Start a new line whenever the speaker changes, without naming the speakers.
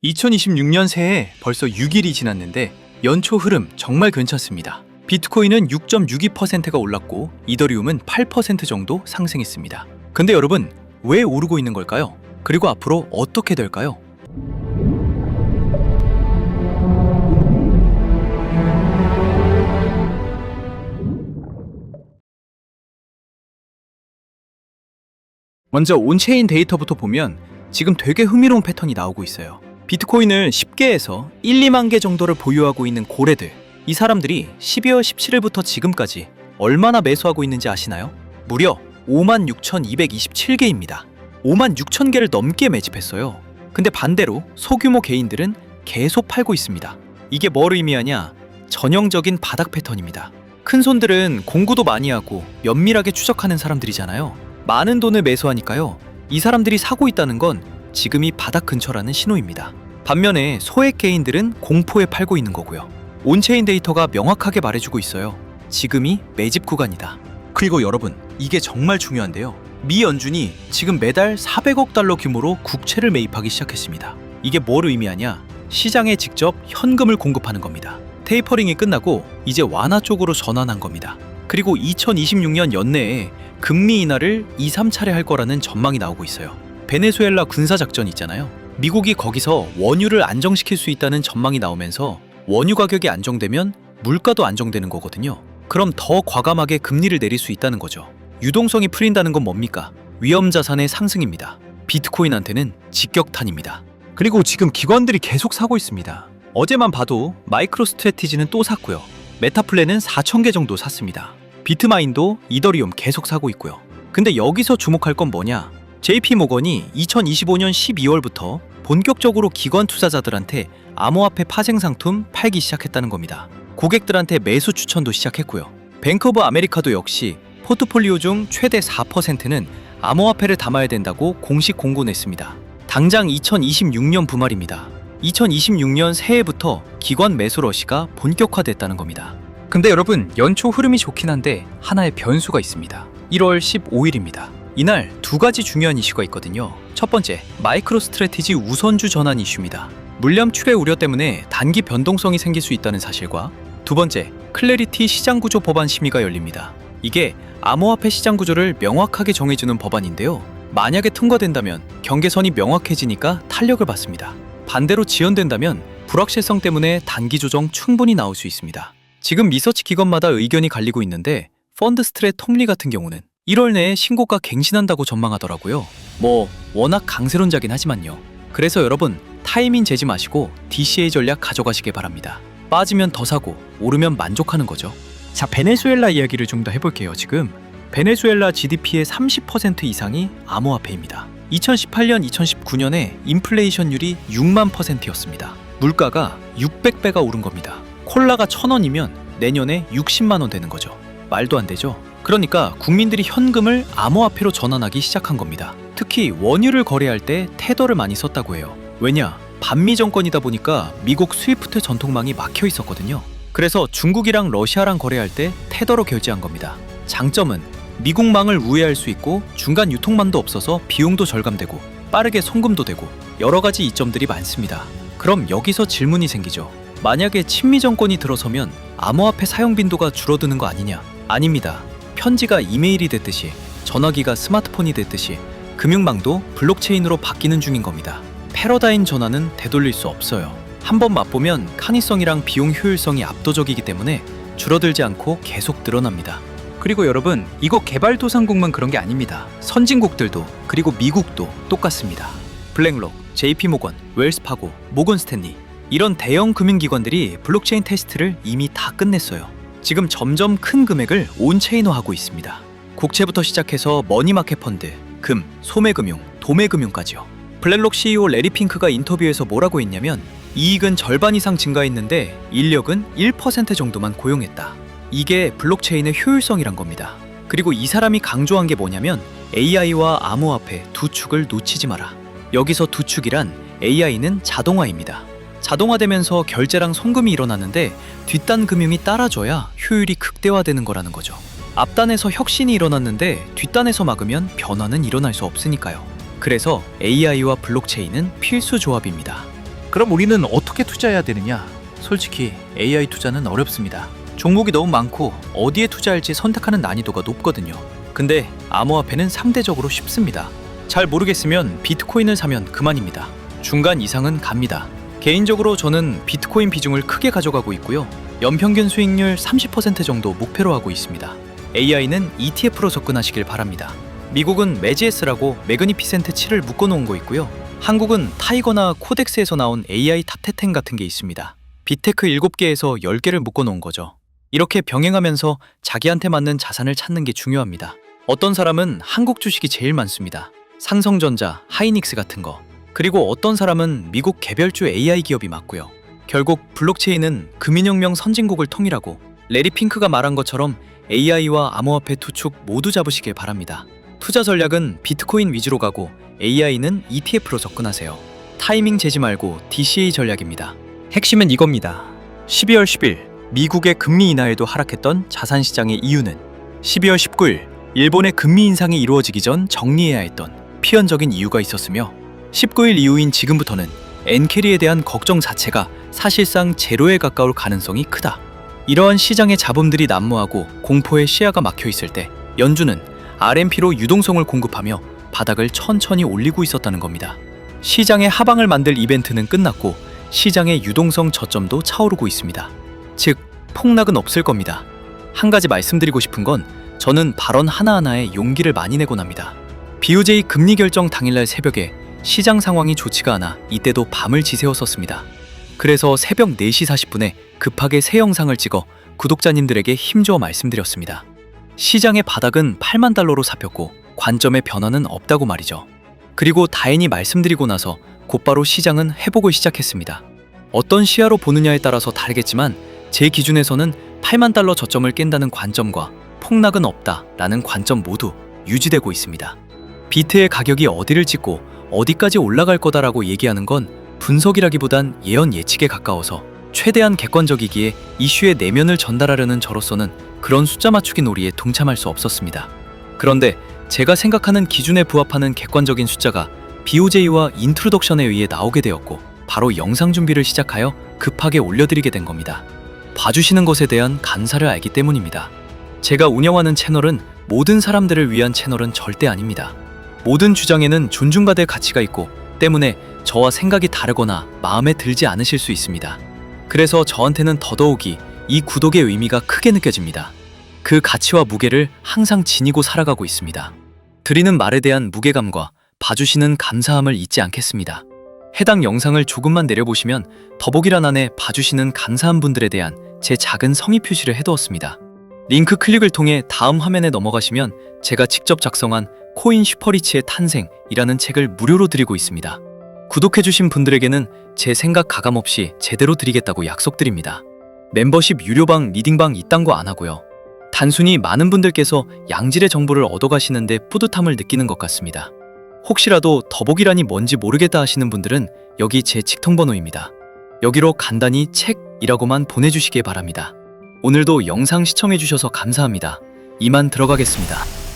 2026년 새해 벌써 6일이 지났는데 연초 흐름 정말 괜찮습니다. 비트코인은 6.62%가 올랐고 이더리움은 8% 정도 상승했습니다. 근데 여러분, 왜 오르고 있는 걸까요? 그리고 앞으로 어떻게 될까요? 먼저 온체인 데이터부터 보면 지금 되게 흥미로운 패턴이 나오고 있어요. 비트코인을 10개에서 1, 2만 개 정도를 보유하고 있는 고래들, 이 사람들이 12월 17일부터 지금까지 얼마나 매수하고 있는지 아시나요? 무려 56,227개입니다. 56,000개를 넘게 매집했어요. 근데 반대로 소규모 개인들은 계속 팔고 있습니다. 이게 뭘 의미하냐? 전형적인 바닥 패턴입니다. 큰 손들은 공부도 많이 하고 면밀하게 추적하는 사람들이잖아요. 많은 돈을 매수하니까요. 이 사람들이 사고 있다는 건 지금이 바닥 근처라는 신호입니다. 반면에 소액 개인들은 공포에 팔고 있는 거고요. 온체인 데이터가 명확하게 말해주고 있어요. 지금이 매집 구간이다. 그리고 여러분, 이게 정말 중요한데요. 미 연준이 지금 매달 400억 달러 규모로 국채를 매입하기 시작했습니다. 이게 뭘 의미하냐? 시장에 직접 현금을 공급하는 겁니다. 테이퍼링이 끝나고 이제 완화 쪽으로 전환한 겁니다. 그리고 2026년 연내에 금리 인하를 2, 3차례 할 거라는 전망이 나오고 있어요. 베네수엘라 군사작전 있잖아요. 미국이 거기서 원유를 안정시킬 수 있다는 전망이 나오면서 원유 가격이 안정되면 물가도 안정되는 거거든요. 그럼 더 과감하게 금리를 내릴 수 있다는 거죠. 유동성이 풀린다는 건 뭡니까? 위험 자산의 상승입니다. 비트코인한테는 직격탄입니다. 그리고 지금 기관들이 계속 사고 있습니다. 어제만 봐도 마이크로 스트래티지는 또 샀고요. 메타플랜은 4,000개 정도 샀습니다. 비트마인도 이더리움 계속 사고 있고요. 근데 여기서 주목할 건 뭐냐? JP모건이 2025년 12월부터 본격적으로 기관 투자자들한테 암호화폐 파생 상품 팔기 시작했다는 겁니다. 고객들한테 매수 추천도 시작했고요. 뱅크 오브 아메리카도 역시 포트폴리오 중 최대 4%는 암호화폐를 담아야 된다고 공식 공고 냈습니다. 당장 2026년 부말입니다. 2026년 새해부터 기관 매수 러시가 본격화됐다는 겁니다. 근데 여러분, 연초 흐름이 좋긴 한데 하나의 변수가 있습니다. 1월 15일입니다. 이날 두 가지 중요한 이슈가 있거든요. 첫 번째, 마이크로 스트래티지 우선주 전환 이슈입니다. 물량 출회 우려 때문에 단기 변동성이 생길 수 있다는 사실과 두 번째, 클래리티 시장구조 법안 심의가 열립니다. 이게 암호화폐 시장구조를 명확하게 정해주는 법안인데요. 만약에 통과된다면 경계선이 명확해지니까 탄력을 받습니다. 반대로 지연된다면 불확실성 때문에 단기 조정 충분히 나올 수 있습니다. 지금 리서치 기관마다 의견이 갈리고 있는데 펀드스트랩 톱니 같은 경우는 1월 내에 신고가 갱신한다고 전망하더라고요. 워낙 강세론자긴 하지만요. 그래서 여러분, 타이밍 재지 마시고 DCA 전략 가져가시길 바랍니다. 빠지면 더 사고 오르면 만족하는 거죠. 자, 베네수엘라 이야기를 좀 더 해볼게요. 지금 베네수엘라 GDP의 30% 이상이 암호화폐입니다. 2018년, 2019년에 인플레이션율이 6만 %였습니다. 물가가 600배가 오른 겁니다. 콜라가 1,000원이면 내년에 60만 원 되는 거죠. 말도 안 되죠? 그러니까 국민들이 현금을 암호화폐로 전환하기 시작한 겁니다. 특히 원유를 거래할 때 테더를 많이 썼다고 해요. 왜냐? 반미 정권이다 보니까 미국 스위프트 전통망이 막혀 있었거든요. 그래서 중국이랑 러시아랑 거래할 때 테더로 결제한 겁니다. 장점은 미국망을 우회할 수 있고 중간 유통망도 없어서 비용도 절감되고 빠르게 송금도 되고 여러 가지 이점들이 많습니다. 그럼 여기서 질문이 생기죠. 만약에 친미 정권이 들어서면 암호화폐 사용 빈도가 줄어드는 거 아니냐? 아닙니다. 편지가 이메일이 됐듯이 전화기가 스마트폰이 됐듯이 금융망도 블록체인으로 바뀌는 중인 겁니다. 패러다임 전환은 되돌릴 수 없어요. 한번 맛보면 편의성이랑 비용 효율성이 압도적이기 때문에 줄어들지 않고 계속 늘어납니다. 그리고 여러분, 이거 개발도상국만 그런 게 아닙니다. 선진국들도 그리고 미국도 똑같습니다. 블랙록, JP모건, 웰스파고, 모건스탠리 이런 대형 금융기관들이 블록체인 테스트를 이미 다 끝냈어요. 지금 점점 큰 금액을 온체인화하고 있습니다. 국채부터 시작해서 머니마켓 펀드, 금, 소매금융, 도매금융까지요. 블랙록 CEO 레리 핑크가 인터뷰에서 뭐라고 했냐면 이익은 절반 이상 증가했는데 인력은 1% 정도만 고용했다. 이게 블록체인의 효율성이란 겁니다. 그리고 이 사람이 강조한 게 뭐냐면 AI와 암호화폐 두 축을 놓치지 마라. 여기서 두 축이란 AI는 자동화입니다. 자동화되면서 결제랑 송금이 일어나는데 뒷단 금융이 따라줘야 효율이 극대화되는 거라는 거죠. 앞단에서 혁신이 일어났는데 뒷단에서 막으면 변화는 일어날 수 없으니까요. 그래서 AI와 블록체인은 필수 조합입니다. 그럼 우리는 어떻게 투자해야 되느냐? 솔직히 AI 투자는 어렵습니다. 종목이 너무 많고 어디에 투자할지 선택하는 난이도가 높거든요. 근데 암호화폐는 상대적으로 쉽습니다. 잘 모르겠으면 비트코인을 사면 그만입니다. 중간 이상은 갑니다. 개인적으로 저는 비트코인 비중을 크게 가져가고 있고요. 연평균 수익률 30% 정도 목표로 하고 있습니다. AI는 ETF로 접근하시길 바랍니다. 미국은 매지에스라고 매그니피센트 7을 묶어놓은 거 있고요. 한국은 타이거나 코덱스에서 나온 AI 탑10 같은 게 있습니다. 빅테크 7개에서 10개를 묶어놓은 거죠. 이렇게 병행하면서 자기한테 맞는 자산을 찾는 게 중요합니다. 어떤 사람은 한국 주식이 제일 많습니다. 삼성전자, 하이닉스 같은 거. 그리고 어떤 사람은 미국 개별주 AI 기업이 맞고요. 결국 블록체인은 금융혁명 선진국을 통일하고 레리 핑크가 말한 것처럼 AI와 암호화폐 투축 모두 잡으시길 바랍니다. 투자 전략은 비트코인 위주로 가고 AI는 ETF로 접근하세요. 타이밍 재지 말고 DCA 전략입니다. 핵심은 이겁니다. 12월 10일 미국의 금리 인하에도 하락했던 자산시장의 이유는 12월 19일 일본의 금리 인상이 이루어지기 전 정리해야 했던 필연적인 이유가 있었으며 19일 이후인 지금부터는 엔캐리에 대한 걱정 자체가 사실상 제로에 가까울 가능성이 크다. 이러한 시장의 잡음들이 난무하고 공포의 시야가 막혀 있을 때 연준은 RMP로 유동성을 공급하며 바닥을 천천히 올리고 있었다는 겁니다. 시장의 하방을 만들 이벤트는 끝났고 시장의 유동성 저점도 차오르고 있습니다. 즉, 폭락은 없을 겁니다. 한 가지 말씀드리고 싶은 건 저는 발언 하나하나에 용기를 많이 내곤 합니다. BOJ 금리 결정 당일날 새벽에 시장 상황이 좋지가 않아 이때도 밤을 지새웠었습니다. 그래서 새벽 4시 40분에 급하게 새 영상을 찍어 구독자님들에게 힘주어 말씀드렸습니다. 시장의 바닥은 8만 달러로 잡혔고 관점의 변화는 없다고 말이죠. 그리고 다행히 말씀드리고 나서 곧바로 시장은 회복을 시작했습니다. 어떤 시야로 보느냐에 따라서 다르겠지만 제 기준에서는 8만 달러 저점을 깬다는 관점과 폭락은 없다라는 관점 모두 유지되고 있습니다. 비트의 가격이 어디를 찍고 어디까지 올라갈 거다라고 얘기하는 건 분석이라기보단 예언 예측에 가까워서 최대한 객관적이기에 이슈의 내면을 전달하려는 저로서는 그런 숫자 맞추기 놀이에 동참할 수 없었습니다. 그런데 제가 생각하는 기준에 부합하는 객관적인 숫자가 BOJ와 인트로덕션에 의해 나오게 되었고 바로 영상 준비를 시작하여 급하게 올려드리게 된 겁니다. 봐주시는 것에 대한 감사를 알기 때문입니다. 제가 운영하는 채널은 모든 사람들을 위한 채널은 절대 아닙니다. 모든 주장에는 존중받을 가치가 있고 때문에 저와 생각이 다르거나 마음에 들지 않으실 수 있습니다. 그래서 저한테는 더더욱이 이 구독의 의미가 크게 느껴집니다. 그 가치와 무게를 항상 지니고 살아가고 있습니다. 드리는 말에 대한 무게감과 봐주시는 감사함을 잊지 않겠습니다. 해당 영상을 조금만 내려보시면 더보기란 안에 봐주시는 감사한 분들에 대한 제 작은 성의 표시를 해두었습니다. 링크 클릭을 통해 다음 화면에 넘어가시면 제가 직접 작성한 코인 슈퍼리치의 탄생이라는 책을 무료로 드리고 있습니다. 구독해주신 분들에게는 제 생각 가감없이 제대로 드리겠다고 약속드립니다. 멤버십 유료방, 리딩방 이딴 거 안 하고요. 단순히 많은 분들께서 양질의 정보를 얻어가시는데 뿌듯함을 느끼는 것 같습니다. 혹시라도 더보기란이 뭔지 모르겠다 하시는 분들은 여기 제 직통번호입니다. 여기로 간단히 책이라고만 보내주시길 바랍니다. 오늘도 영상 시청해주셔서 감사합니다. 이만 들어가겠습니다.